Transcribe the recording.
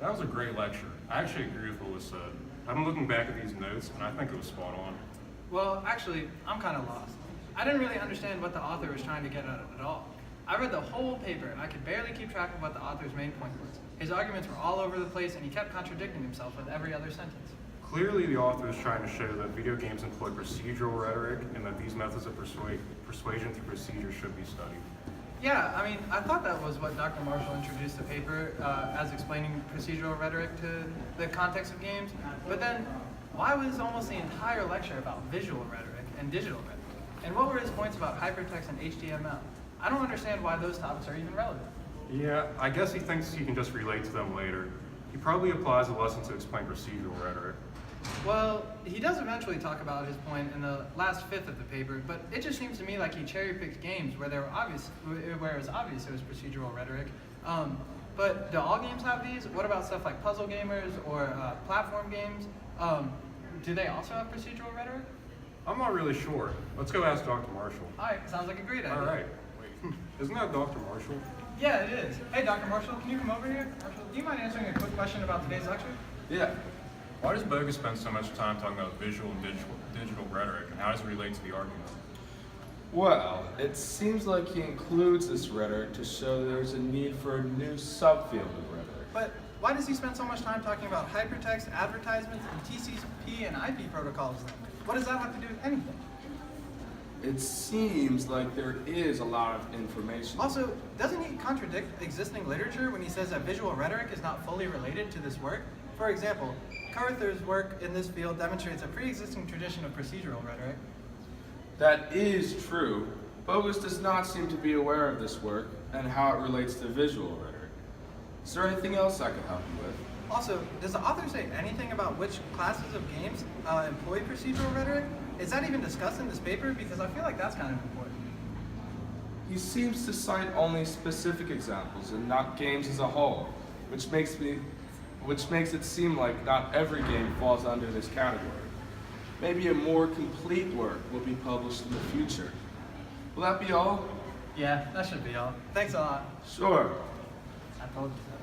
That was a great lecture. I actually agree with what was said. I'm looking back at these notes, and I think it was spot on. Well, actually, I'm kind of lost. I didn't really understand what the author was trying to get at all. I read the whole paper, and I could barely keep track of what the author's main point was. His arguments were all over the place, and he kept contradicting himself with every other sentence. Clearly, the author is trying to show that video games employ procedural rhetoric, and that these methods of persuasion through procedure should be studied. Yeah, I mean, I thought that was what Dr. Marshall introduced the paper as explaining procedural rhetoric to the context of games. But then, why was almost the entire lecture about visual rhetoric and digital rhetoric? And what were his points about hypertext and HTML? I don't understand why those topics are even relevant. Yeah, I guess he thinks he can just relate to them later. He probably applies the lesson to explain procedural rhetoric. Well, he does eventually talk about his point in the last fifth of the paper, but it just seems to me like he cherry-picked games where it was obvious it was procedural rhetoric. But do all games have these? What about stuff like puzzle gamers or platform games? Do they also have procedural rhetoric? I'm not really sure. Let's go ask Dr. Marshall. All right, sounds like a great idea. All right. Wait, isn't that Dr. Marshall? Yeah, it is. Hey, Dr. Marshall, can you come over here? Marshall, do you mind answering a quick question about today's lecture? Yeah. Why does Boga spend so much time talking about visual and digital rhetoric, and how does it relate to the argument? Well, it seems like he includes this rhetoric to show there's a need for a new subfield of rhetoric. But why does he spend so much time talking about hypertext, advertisements, and TCP and IP protocols then? What does that have to do with anything? It seems like there is a lot of information. Also, doesn't he contradict existing literature when he says that visual rhetoric is not fully related to this work? For example, Carther's work in this field demonstrates a pre-existing tradition of procedural rhetoric. That is true. Bogus does not seem to be aware of this work and how it relates to visual rhetoric. Is there anything else I can help you with? Also, does the author say anything about which classes of games employ procedural rhetoric? Is that even discussed in this paper? Because I feel like that's kind of important. He seems to cite only specific examples and not games as a whole, which makes it seem like not every game falls under this category. Maybe a more complete work will be published in the future. Will that be all? Yeah, that should be all. Thanks a lot. Sure. I told you so.